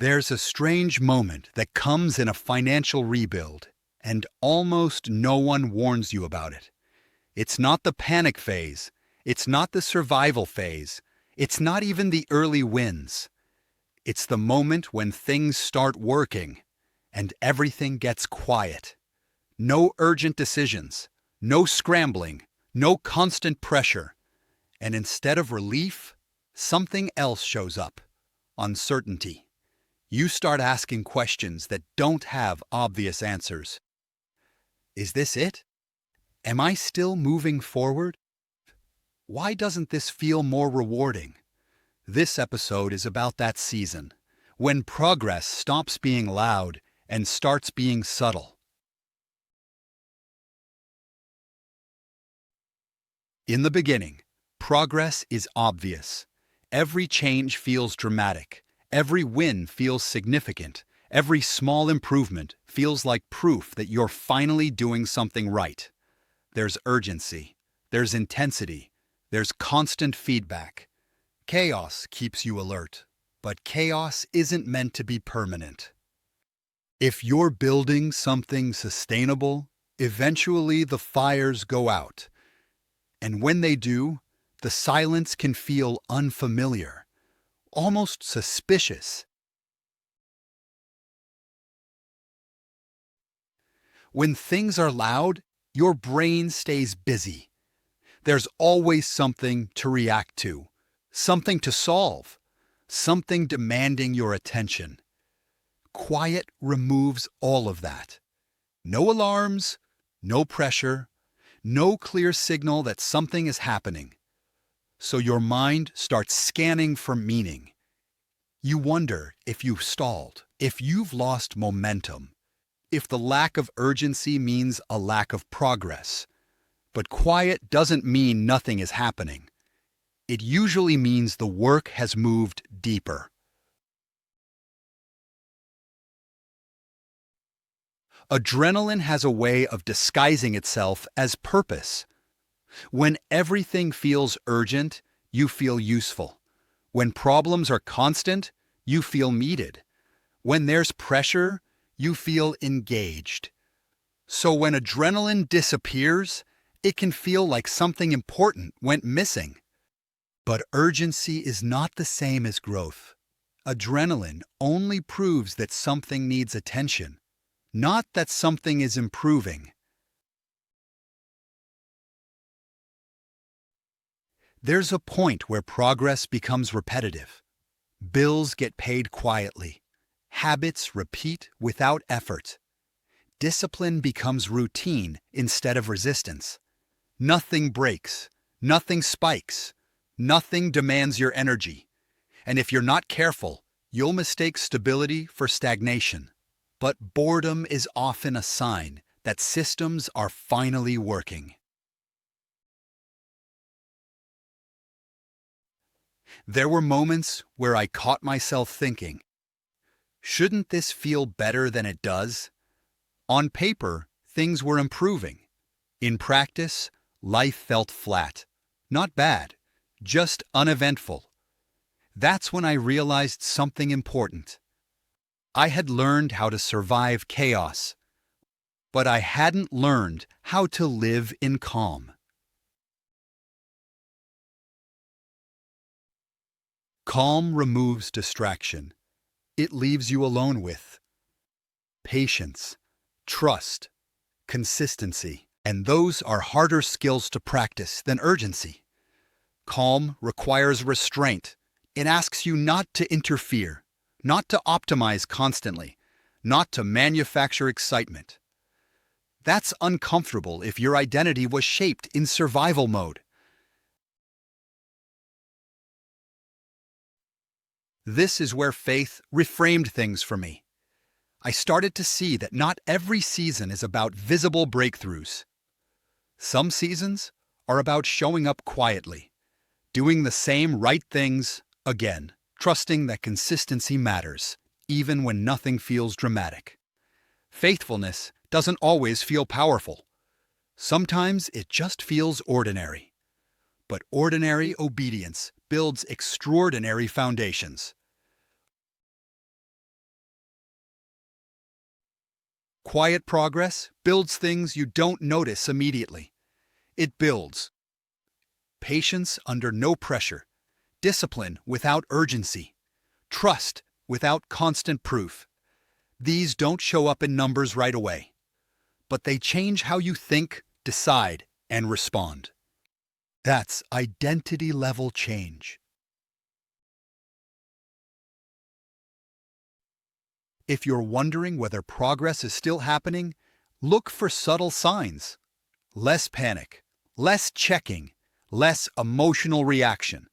There's a strange moment that comes in a financial rebuild, and almost no one warns you about it. It's not the panic phase, it's not the survival phase, it's not even the early wins. It's the moment when things start working and everything gets quiet. No urgent decisions, no scrambling, no constant pressure. And instead of relief, something else shows up: uncertainty. You start asking questions that don't have obvious answers. Is this it? Am I still moving forward? Why doesn't this feel more rewarding? This episode is about that season, when progress stops being loud and starts being subtle. In the beginning, progress is obvious. Every change feels dramatic. Every win feels significant. Every small improvement feels like proof that you're finally doing something right. There's urgency. There's intensity. There's constant feedback. Chaos keeps you alert, but chaos isn't meant to be permanent. If you're building something sustainable, eventually the fires go out. And when they do, the silence can feel unfamiliar, almost suspicious. When things are loud, your brain stays busy. There's always something to react to, something to solve, something demanding your attention. Quiet removes all of that. No alarms, no pressure, no clear signal that something is happening. So your mind starts scanning for meaning. You wonder if you've stalled, if you've lost momentum, if the lack of urgency means a lack of progress. But quiet doesn't mean nothing is happening. It usually means the work has moved deeper. Adrenaline has a way of disguising itself as purpose. When everything feels urgent, you feel useful. When problems are constant, you feel needed. When there's pressure, you feel engaged. So when adrenaline disappears, it can feel like something important went missing. But urgency is not the same as growth. Adrenaline only proves that something needs attention, not that something is improving. There's a point where progress becomes repetitive. Bills get paid quietly. Habits repeat without effort. Discipline becomes routine instead of resistance. Nothing breaks. Nothing spikes. Nothing demands your energy. And if you're not careful, you'll mistake stability for stagnation. But boredom is often a sign that systems are finally working. There were moments where I caught myself thinking, shouldn't this feel better than it does? On paper, things were improving. In practice, life felt flat. Not bad, just uneventful. That's when I realized something important. I had learned how to survive chaos, but I hadn't learned how to live in calm. Calm removes distraction. It leaves you alone with patience, trust, consistency, and those are harder skills to practice than urgency. Calm requires restraint. It asks you not to interfere, not to optimize constantly, not to manufacture excitement. That's uncomfortable if your identity was shaped in survival mode. This is where faith reframed things for me. I started to see that not every season is about visible breakthroughs. Some seasons are about showing up quietly, doing the same right things again, trusting that consistency matters, even when nothing feels dramatic. Faithfulness doesn't always feel powerful. Sometimes it just feels ordinary. But ordinary obedience builds extraordinary foundations. Quiet progress builds things you don't notice immediately. It builds patience under no pressure, discipline without urgency, trust without constant proof. These don't show up in numbers right away, but they change how you think, decide, and respond. That's identity level change. If you're wondering whether progress is still happening, look for subtle signs. Less panic, less checking, less emotional reaction,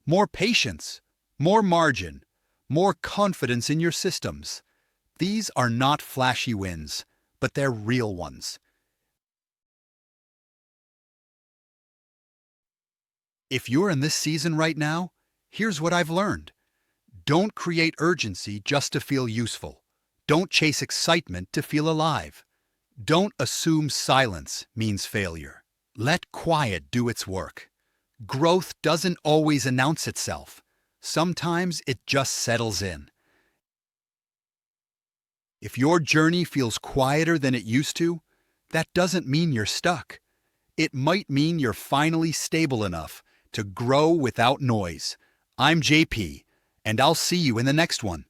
more patience, more margin, more confidence in your systems. These are not flashy wins, but they're real ones. If you're in this season right now, here's what I've learned. Don't create urgency just to feel useful. Don't chase excitement to feel alive. Don't assume silence means failure. Let quiet do its work. Growth doesn't always announce itself. Sometimes it just settles in. If your journey feels quieter than it used to, that doesn't mean you're stuck. It might mean you're finally stable enough to grow without noise. I'm JP, and I'll see you in the next one.